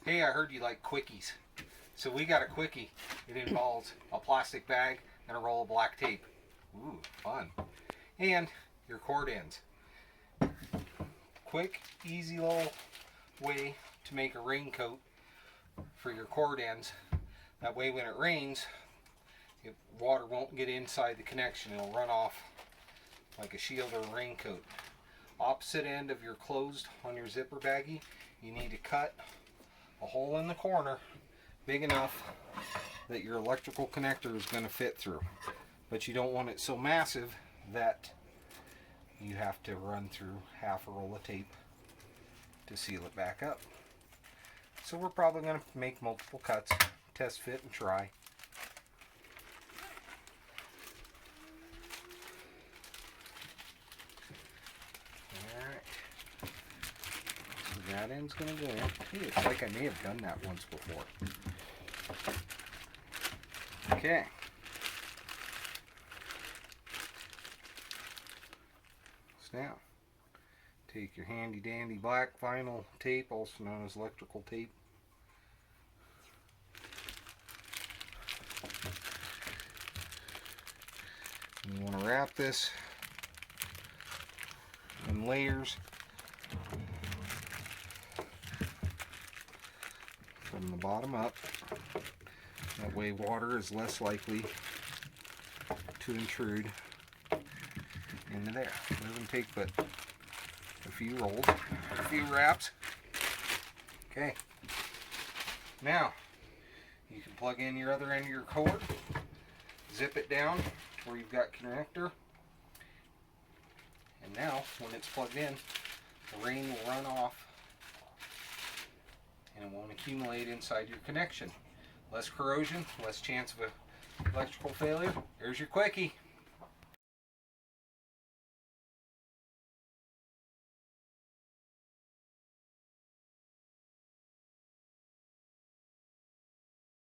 Hey, I heard you like quickies. So we got a quickie. It involves a plastic bag and a roll of black tape. Ooh, fun. And your cord ends. Quick, easy little way to make a raincoat for your cord ends. That way when it rains, water won't get inside the connection. It'll run off like a shield or a raincoat. Opposite end of your closed on your zipper baggie, you need to cut a hole in the corner big enough that your electrical connector is going to fit through. But you don't want it so massive that you have to run through half a roll of tape to seal it back up. So we're probably going to make multiple cuts, test fit and try. That end's going to go in. Hey, it's like I may have done that once before. Okay. So now, take your handy dandy black vinyl tape, also known as electrical tape. You want to wrap this in layers from the bottom up. That way water is less likely to intrude into there. It doesn't take but a few rolls, a few wraps. Okay. Now, you can plug in your other end of your cord, zip it down where you've got connector, and now when it's plugged in, the rain will run off and it won't accumulate inside your connection. Less corrosion, less chance of an electrical failure. There's your quickie.